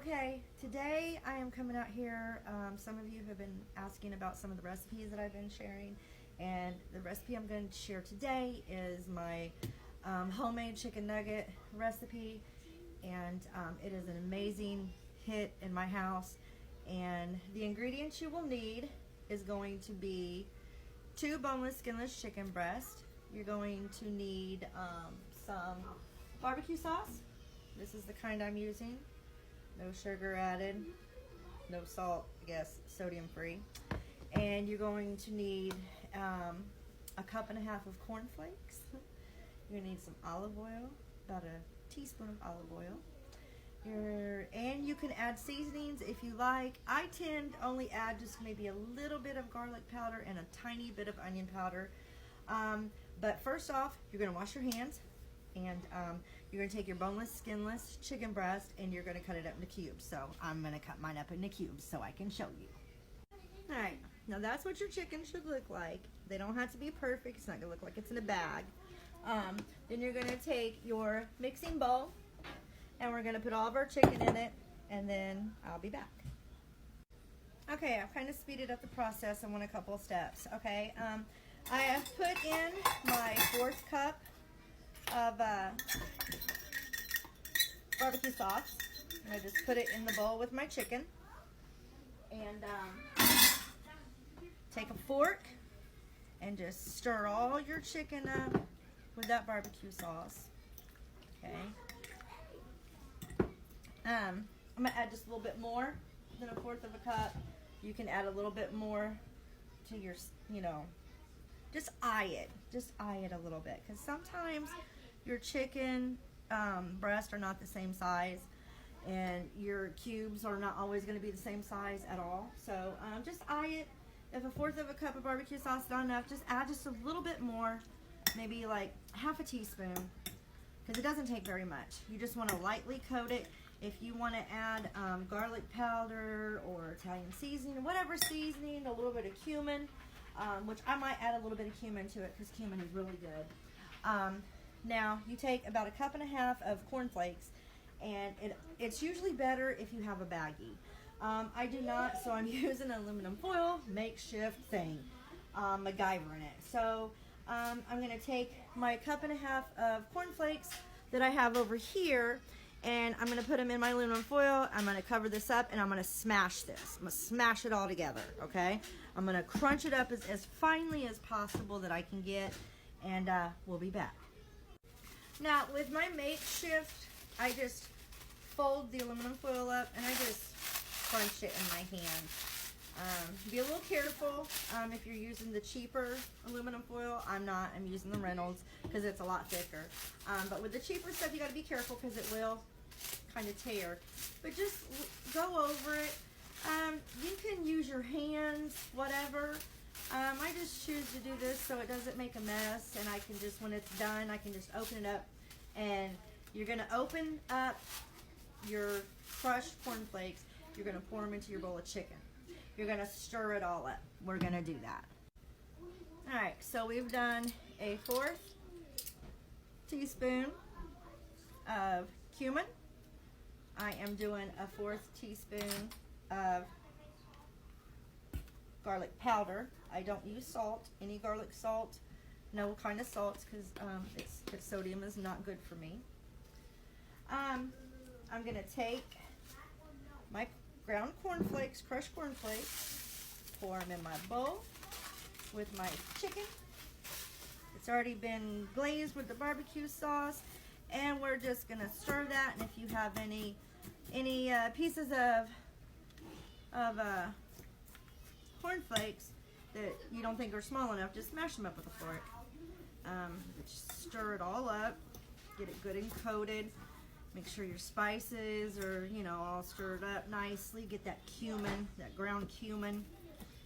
Okay, today I am coming out here. Some of you have been asking about some of the recipes that I've been sharing, and the recipe I'm going to share today is my homemade chicken nugget recipe, and it is an amazing hit in my house. And the ingredients you will need is going to be 2 boneless, skinless chicken breasts. You're going to need some barbecue sauce. This is the kind I'm using. No sugar added, no salt, I guess, sodium free. And you're going to need a cup and a half of corn flakes. You're going to need some olive oil, about a teaspoon of olive oil. And you can add seasonings if you like. I tend to only add just maybe a little bit of garlic powder and a tiny bit of onion powder. But first off, you're going to wash your hands. And you're going to take your boneless, skinless chicken breast and you're going to cut it up into cubes. So I'm going to cut mine up into cubes so I can show you. Alright, now that's what your chicken should look like. They don't have to be perfect. It's not going to look like it's in a bag. Then you're going to take your mixing bowl and we're going to put all of our chicken in it, and then I'll be back. Okay, I've kind of speeded up the process. I want a couple of steps. Okay, I have put in my 4th cup of barbecue sauce. I just put it in the bowl with my chicken, and take a fork and just stir all your chicken up with that barbecue sauce. Okay. I'm gonna add just a little bit more than a 1/4 of a cup. You can add a little bit more to your, just eye it. Just eye it a little bit, because sometimes your chicken breasts are not the same size, and your cubes are not always going to be the same size at all. So just eye it. If a 1/4 of a cup of barbecue sauce is not enough, just add just a little bit more, maybe like half a teaspoon, because it doesn't take very much. You just want to lightly coat it. If you want to add garlic powder or Italian seasoning, whatever seasoning, a little bit of cumin, which I might add a little bit of cumin to it because cumin is really good. Now you take about a cup and a half of corn flakes, and it's usually better if you have a baggie. I do not, so I'm using an aluminum foil makeshift thing, MacGyver in it. So I'm going to take my cup and a half of corn flakes that I have over here, and I'm going to put them in my aluminum foil. I'm going to cover this up, and I'm going to smash this. I'm going to smash it all together, okay? I'm going to crunch it up as finely as possible that I can get, and we'll be back. Now, with my makeshift, I just fold the aluminum foil up, and I just crunch it in my hand. Be a little careful if you're using the cheaper aluminum foil. I'm not. I'm using the Reynolds because it's a lot thicker. But with the cheaper stuff, you got to be careful because it will kind of tear. But just go over it. You can use your hands, whatever. I just choose to do this so it doesn't make a mess, and I can just, when it's done, I can just open it up. And you're going to open up your crushed corn flakes. You're going to pour them into your bowl of chicken. You're going to stir it all up. We're going to do that. Alright, so we've done a 1/4 teaspoon of cumin. I am doing a 1/4 teaspoon of garlic powder. I don't use salt, any garlic salt, no kind of salts, because sodium is not good for me. I'm going to take my ground corn flakes, crushed corn flakes, pour them in my bowl with my chicken. It's already been glazed with the barbecue sauce, and we're just going to stir that. And if you have any pieces of corn flakes that you don't think are small enough, just smash them up with a fork. Just stir it all up, get it good and coated. Make sure your spices are, all stirred up nicely. Get that cumin, that ground cumin.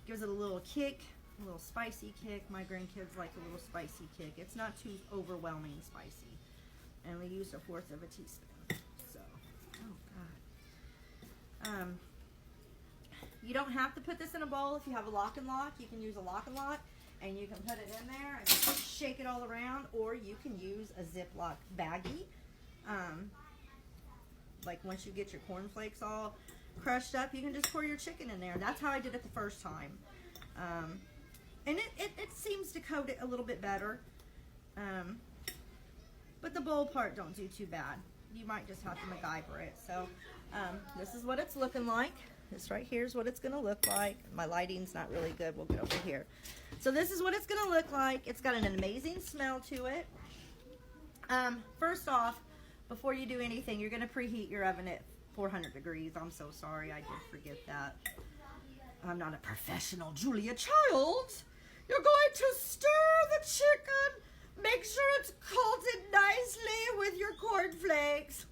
Gives it a little kick, a little spicy kick. My grandkids like a little spicy kick. It's not too overwhelming spicy. And we use a 1/4 of a teaspoon. So, oh God. You don't have to put this in a bowl. If you have a lock and lock, you can use a lock and lock, and you can put it in there and just shake it all around, or you can use a Ziploc baggie. like once you get your cornflakes all crushed up, you can just pour your chicken in there. That's how I did it the first time. And it seems to coat it a little bit better. But the bowl part don't do too bad. You might just have to MacGyver it. So this is what it's looking like. This right here is what it's gonna look like. My lighting's not really good. We'll get over here. So this is what it's gonna look like. It's got an amazing smell to it. First off, before you do anything, you're gonna preheat your oven at 400 degrees. I'm so sorry, I did forget that. I'm not a professional Julia Child. You're going to stir the chicken. Make sure it's coated nicely with your cornflakes.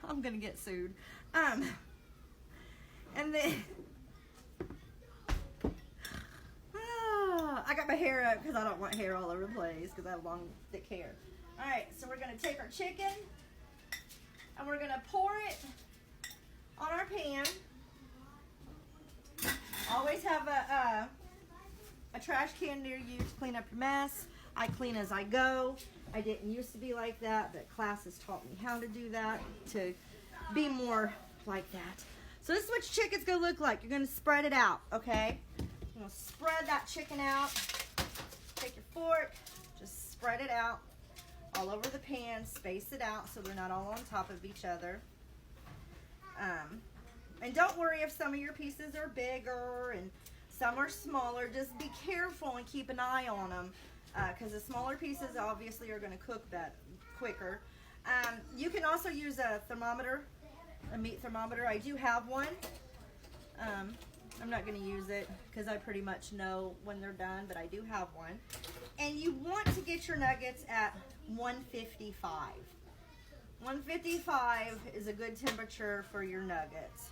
I'm gonna get sued. And then I got my hair up because I don't want hair all over the place because I have long, thick hair. All right, so we're gonna take our chicken and we're gonna pour it on our pan. Always have a trash can near you to clean up your mess. I clean as I go. I didn't used to be like that, but classes taught me how to do that, to be more like that. So this is what your chicken's gonna look like. You're gonna spread it out, okay? You're gonna spread that chicken out. Take your fork, just spread it out all over the pan, space it out so they're not all on top of each other. And don't worry if some of your pieces are bigger and some are smaller. Just be careful and keep an eye on them because the smaller pieces obviously are going to cook quicker. You can also use a thermometer, a meat thermometer. I do have one. I'm not going to use it because I pretty much know when they're done, but I do have one. And you want to get your nuggets at 155. 155 is a good temperature for your nuggets.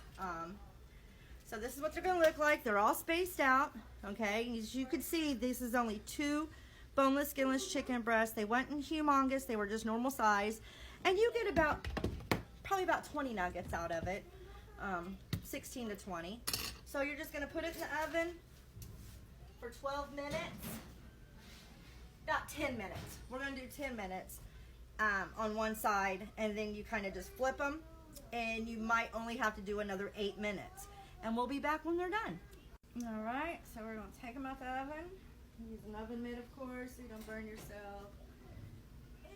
So this is what they're going to look like. They're all spaced out, okay? As you can see, this is only 2 boneless, skinless chicken breasts. They weren't humongous. They were just normal size. And you get probably about 20 nuggets out of it, 16 to 20. So you're just going to put it in the oven for 12 minutes, about 10 minutes. We're going to do 10 minutes on one side, and then you kind of just flip them, and you might only have to do another 8 minutes. And we'll be back when they're done. All right, so we're going to take them out the oven. Use an oven mitt, of course, so you don't burn yourself. And,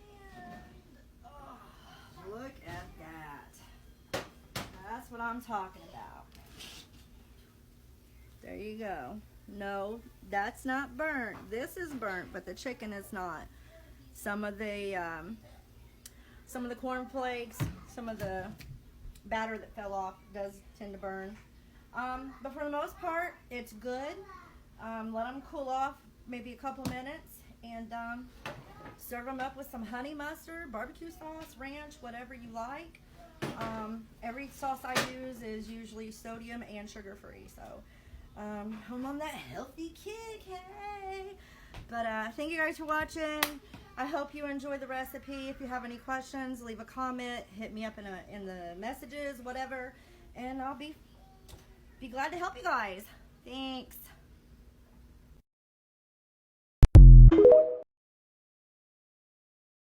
oh, look at that. That's what I'm talking about. There you go. No, that's not burnt. This is burnt, but the chicken is not. Some of the cornflakes, some of the batter that fell off does tend to burn. But for the most part, it's good. Let them cool off maybe a couple minutes and serve them up with some honey mustard, barbecue sauce, ranch, whatever you like. Every sauce I use is usually sodium and sugar free, so I'm on that healthy kick, hey! But thank you guys for watching. I hope you enjoy the recipe. If you have any questions, leave a comment, hit me up in the messages, whatever, and I'll be glad to help you guys. Thanks.